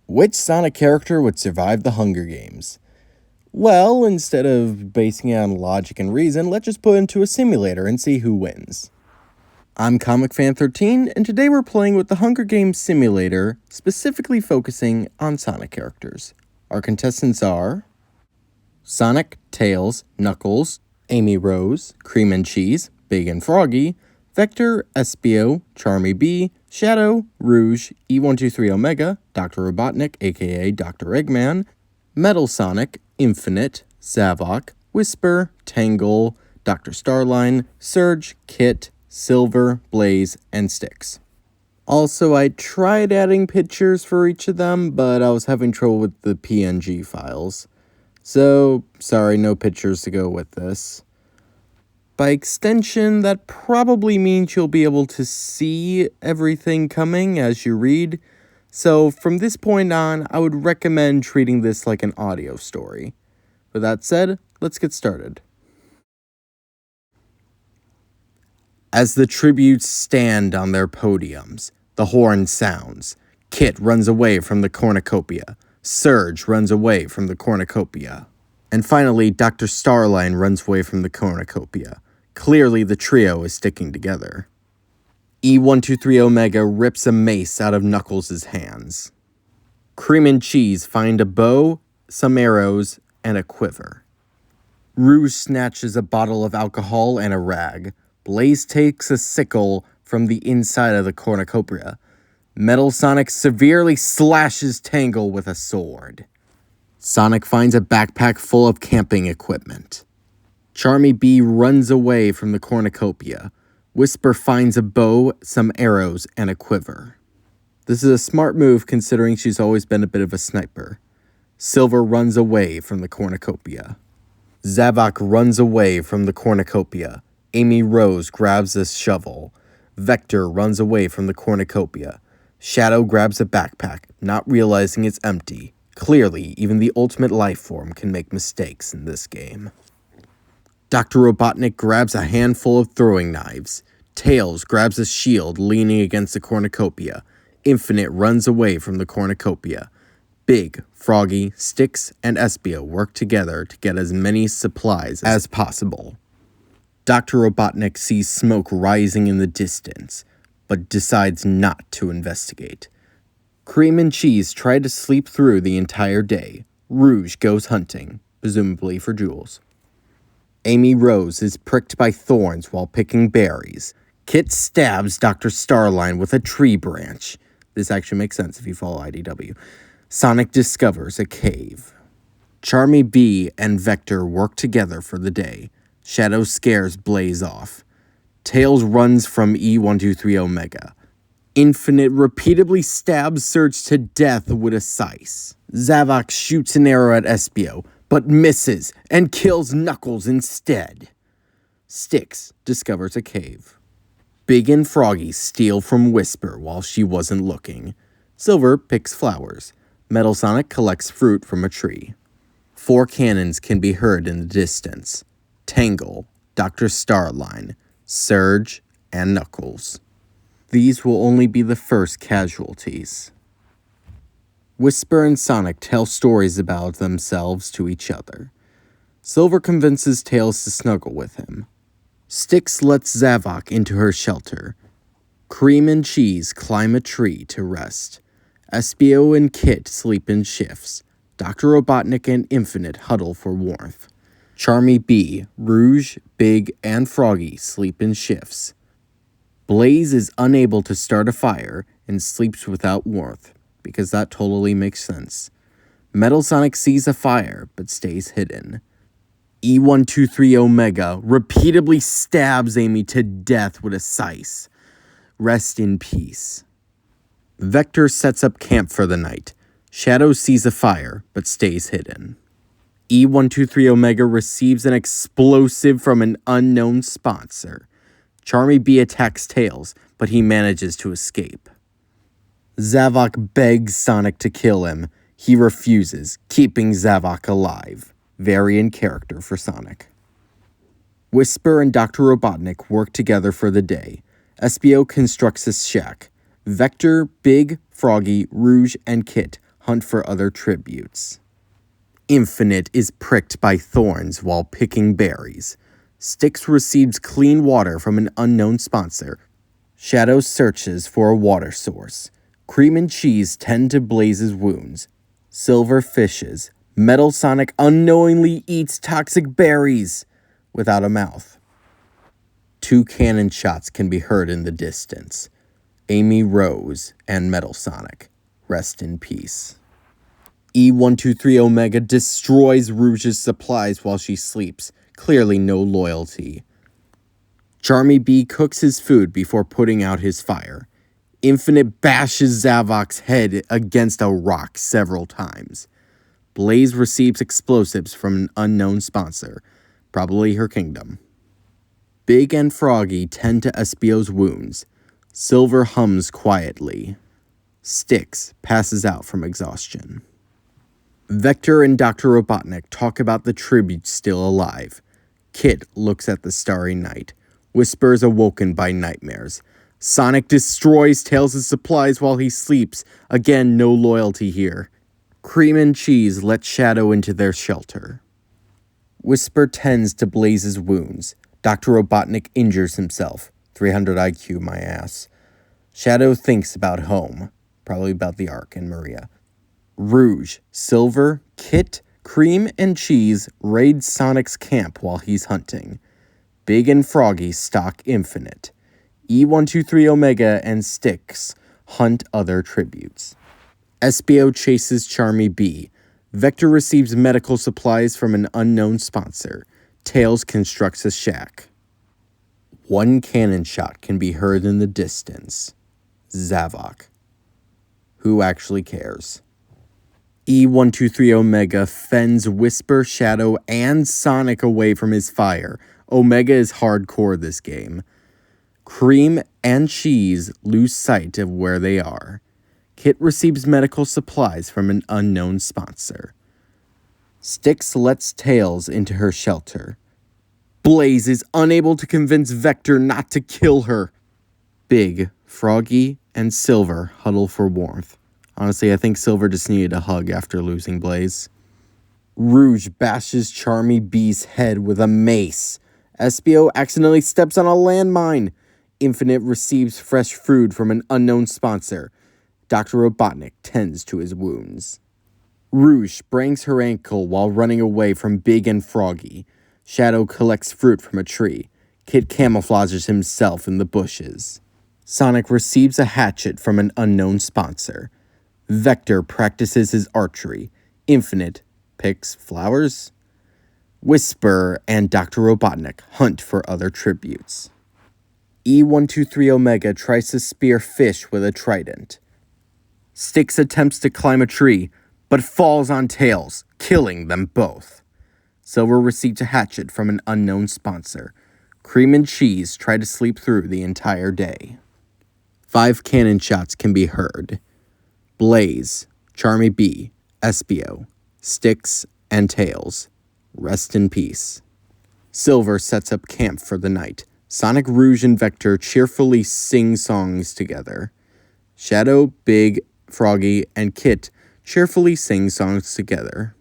Which Sonic character would survive the Hunger Games? Well, instead of basing it on logic and reason, let's just put it into a simulator and see who wins. I'm ComicFan13, and today we're playing with the Hunger Games simulator, specifically focusing on Sonic characters. Our contestants are Sonic, Tails, Knuckles, Amy Rose, Cream and Cheese, Big and Froggy, Vector, Espio, Charmy B, Shadow, Rouge, E123 Omega, Dr. Robotnik aka Dr. Eggman, Metal Sonic, Infinite, Zavok, Whisper, Tangle, Dr. Starline, Surge, Kit, Silver, Blaze, and Styx. Also, I tried adding pictures for each of them, but I was having trouble with the PNG files. So, sorry, no pictures to go with this. By extension, that probably means you'll be able to see everything coming as you read. So from this point on, I would recommend treating this like an audio story. With that said, let's get started. As the tributes stand on their podiums, the horn sounds. Kit runs away from the cornucopia. Surge runs away from the cornucopia. And finally, Dr. Starline runs away from the cornucopia. Clearly, the trio is sticking together. E123 Omega rips a mace out of Knuckles' hands. Cream and Cheese find a bow, some arrows, and a quiver. Rouge snatches a bottle of alcohol and a rag. Blaze takes a sickle from the inside of the cornucopia. Metal Sonic severely slashes Tangle with a sword. Sonic finds a backpack full of camping equipment. Charmy B runs away from the cornucopia. Whisper finds a bow, some arrows, and a quiver. This is a smart move considering she's always been a bit of a sniper. Silver runs away from the cornucopia. Zavok runs away from the cornucopia. Amy Rose grabs a shovel. Vector runs away from the cornucopia. Shadow grabs a backpack, not realizing it's empty. Clearly, even the ultimate life form can make mistakes in this game. Dr. Robotnik grabs a handful of throwing knives. Tails grabs a shield leaning against the cornucopia. Infinite runs away from the cornucopia. Big, Froggy, Styx, and Espio work together to get as many supplies as possible. Dr. Robotnik sees smoke rising in the distance, but decides not to investigate. Cream and Cheese try to sleep through the entire day. Rouge goes hunting, presumably for jewels. Amy Rose is pricked by thorns while picking berries. Kit stabs Dr. Starline with a tree branch. This actually makes sense if you follow IDW. Sonic discovers a cave. Charmy B and Vector work together for the day. Shadow scares Blaze off. Tails runs from E123 Omega. Infinite repeatedly stabs Surge to death with a scythe. Zavok shoots an arrow at Espio, but misses and kills Knuckles instead. Styx discovers a cave. Big and Froggy steal from Whisper while she wasn't looking. Silver picks flowers. Metal Sonic collects fruit from a tree. 4 cannons can be heard in the distance. Tangle, Dr. Starline, Surge, and Knuckles. These will only be the first casualties. Whisper and Sonic tell stories about themselves to each other. Silver convinces Tails to snuggle with him. Styx lets Zavok into her shelter. Cream and Cheese climb a tree to rest. Espio and Kit sleep in shifts. Dr. Robotnik and Infinite huddle for warmth. Charmy B, Rouge, Big, and Froggy sleep in shifts. Blaze is unable to start a fire and sleeps without warmth, because that totally makes sense. Metal Sonic sees a fire, but stays hidden. E123 Omega repeatedly stabs Amy to death with a scythe. Rest in peace. Vector sets up camp for the night. Shadow sees a fire, but stays hidden. E123 Omega receives an explosive from an unknown sponsor. Charmy B attacks Tails, but he manages to escape. Zavok begs Sonic to kill him. He refuses, keeping Zavok alive. Very in character for Sonic. Whisper and Dr. Robotnik work together for the day. Espio constructs a shack. Vector, Big, Froggy, Rouge, and Kit hunt for other tributes. Infinite is pricked by thorns while picking berries. Styx receives clean water from an unknown sponsor. Shadow searches for a water source. Cream and Cheese tend to Blaze's wounds. Silver fishes. Metal Sonic unknowingly eats toxic berries without a mouth. 2 cannon shots can be heard in the distance. Amy Rose and Metal Sonic. Rest in peace. E123 Omega destroys Rouge's supplies while she sleeps. Clearly no loyalty. Charmy B cooks his food before putting out his fire. Infinite bashes Zavok's head against a rock several times. Blaze receives explosives from an unknown sponsor, probably her kingdom. Big and Froggy tend to Espio's wounds. Silver hums quietly. Styx passes out from exhaustion. Vector and Dr. Robotnik talk about the tributes still alive. Kit looks at the starry night. Whisper is awoken by nightmares. Sonic destroys Tails' supplies while he sleeps. Again, no loyalty here. Cream and Cheese let Shadow into their shelter. Whisper tends to Blaze's wounds. Dr. Robotnik injures himself. 300 IQ, my ass. Shadow thinks about home. Probably about the Ark and Maria. Rouge, Silver, Kit, Cream, and Cheese raid Sonic's camp while he's hunting. Big and Froggy stalk Infinite. E123 Omega and Styx hunt other tributes. Espio chases Charmy B. Vector receives medical supplies from an unknown sponsor. Tails constructs a shack. 1 cannon shot can be heard in the distance. Zavok. Who actually cares? E123 Omega fends Whisper, Shadow, and Sonic away from his fire. Omega is hardcore this game. Cream and Cheese lose sight of where they are. Kit receives medical supplies from an unknown sponsor. Styx lets Tails into her shelter. Blaze is unable to convince Vector not to kill her. Big, Froggy, and Silver huddle for warmth. Honestly, I think Silver just needed a hug after losing Blaze. Rouge bashes Charmy B's head with a mace. Espio accidentally steps on a landmine. Infinite receives fresh food from an unknown sponsor. Dr. Robotnik tends to his wounds. Rouge sprains her ankle while running away from Big and Froggy. Shadow collects fruit from a tree. Kit camouflages himself in the bushes. Sonic receives a hatchet from an unknown sponsor. Vector practices his archery. Infinite picks flowers. Whisper and Dr. Robotnik hunt for other tributes. E123 Omega tries to spear fish with a trident. Styx attempts to climb a tree, but falls on Tails, killing them both. Silver receives a hatchet from an unknown sponsor. Cream and Cheese try to sleep through the entire day. 5 cannon shots can be heard. Blaze, Charmy B, Espio, Styx, and Tails. Rest in peace. Silver sets up camp for the night. Sonic, Rouge, and Vector cheerfully sing songs together. Shadow, Big, Froggy, and Kit cheerfully sing songs together.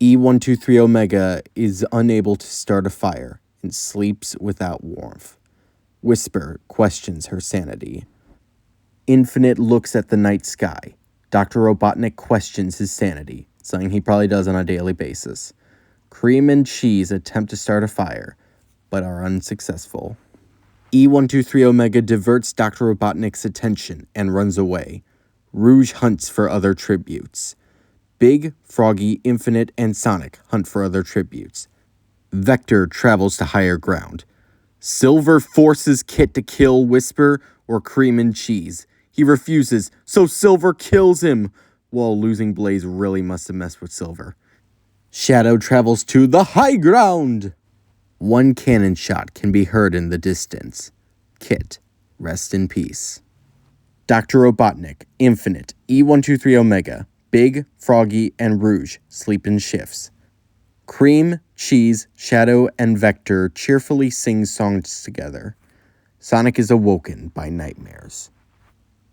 E123 Omega is unable to start a fire and sleeps without warmth. Whisper questions her sanity. Infinite looks at the night sky. Dr. Robotnik questions his sanity, something he probably does on a daily basis. Cream and Cheese attempt to start a fire, but are unsuccessful. E123 Omega diverts Dr. Robotnik's attention and runs away. Rouge hunts for other tributes. Big, Froggy, Infinite, and Sonic hunt for other tributes. Vector travels to higher ground. Silver forces Kit to kill Whisper or Cream and Cheese. He refuses, so Silver kills him. While losing Blaze really must have messed with Silver. Shadow travels to the high ground. 1 cannon shot can be heard in the distance. Kit, rest in peace. Dr. Robotnik, Infinite, E123 Omega, Big, Froggy, and Rouge sleep in shifts. Cream, Cheese, Shadow, and Vector cheerfully sing songs together. Sonic is awoken by nightmares.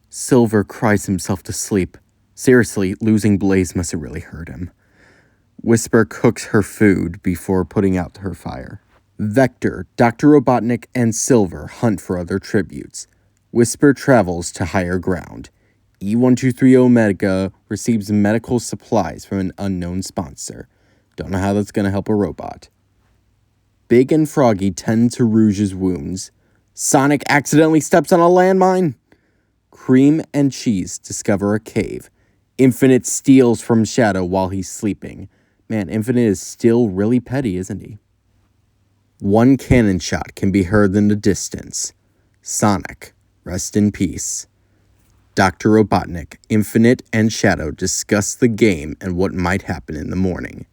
Silver cries himself to sleep. Seriously, losing Blaze must have really hurt him. Whisper cooks her food before putting out her fire. Vector, Dr. Robotnik, and Silver hunt for other tributes. Whisper travels to higher ground. E123 Omega receives medical supplies from an unknown sponsor. Don't know how that's going to help a robot. Big and Froggy tend to Rouge's wounds. Sonic accidentally steps on a landmine. Cream and Cheese discover a cave. Infinite steals from Shadow while he's sleeping. Man, Infinite is still really petty, isn't he? One cannon shot can be heard in the distance. Sonic, rest in peace. Dr. Robotnik, Infinite, and Shadow discuss the game and what might happen in the morning.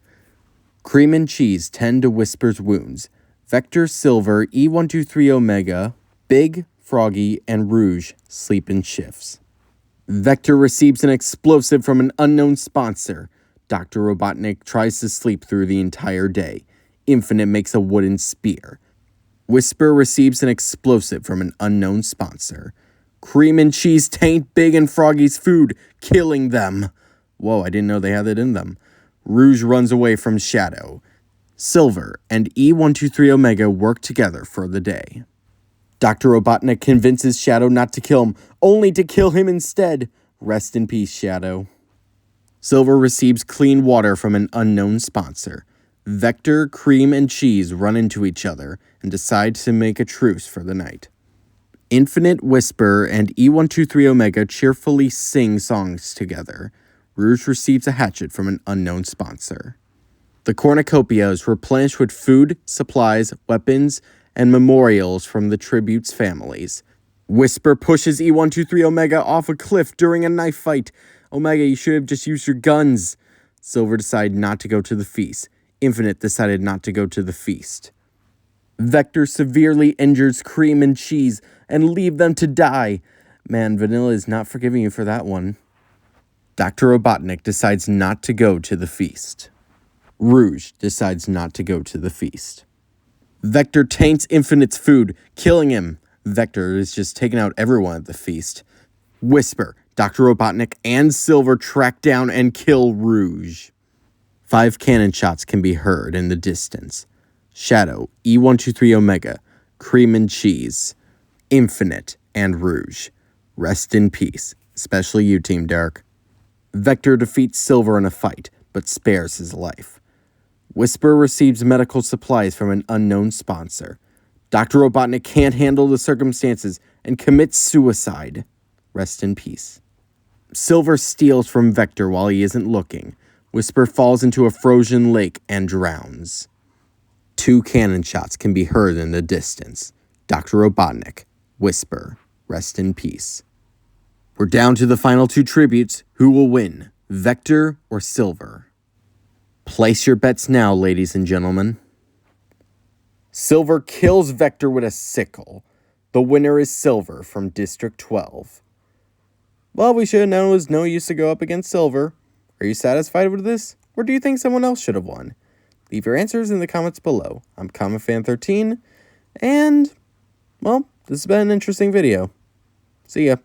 Cream and Cheese tend to Whisper's wounds. Vector, Silver, E123 Omega, Big, Froggy, and Rouge sleep in shifts. Vector receives an explosive from an unknown sponsor. Dr. Robotnik tries to sleep through the entire day. Infinite makes a wooden spear. Whisper receives an explosive from an unknown sponsor. Cream and Cheese taint Big and Froggy's food, killing them. Whoa, I didn't know they had it in them. Rouge runs away from Shadow. Silver and E123 Omega work together for the day. Dr. Robotnik convinces Shadow not to kill him, only to kill him instead. Rest in peace, Shadow. Silver receives clean water from an unknown sponsor. Vector, Cream, and Cheese run into each other and decide to make a truce for the night. Infinite, Whisper, and E123 Omega cheerfully sing songs together. Rouge receives a hatchet from an unknown sponsor. The cornucopia is replenished with food, supplies, weapons, and memorials from the tribute's families. Whisper pushes E123 Omega off a cliff during a knife fight. Omega, you should have just used your guns. Silver decided not to go to the feast. Infinite decided not to go to the feast. Vector severely injures Cream and Cheese and leave them to die. Man, Vanilla is not forgiving you for that one. Dr. Robotnik decides not to go to the feast. Rouge decides not to go to the feast. Vector taints Infinite's food, killing him. Vector is just taking out everyone at the feast. Whisper, Dr. Robotnik, and Silver track down and kill Rouge. 5 cannon shots can be heard in the distance. Shadow, E123 Omega, Cream and Cheese, Infinite, and Rouge. Rest in peace, especially you, Team Dark. Vector defeats Silver in a fight, but spares his life. Whisper receives medical supplies from an unknown sponsor. Dr. Robotnik can't handle the circumstances and commits suicide. Rest in peace. Silver steals from Vector while he isn't looking. Whisper falls into a frozen lake and drowns. 2 cannon shots can be heard in the distance. Dr. Robotnik, Whisper, rest in peace. We're down to the final 2 tributes. Who will win, Vector or Silver? Place your bets now, ladies and gentlemen. Silver kills Vector with a sickle. The winner is Silver from District 12. Well, we should have known it was no use to go up against Silver. Are you satisfied with this? Or do you think someone else should have won? Leave your answers in the comments below. I'm CommonFan13, and, well, this has been an interesting video. See ya.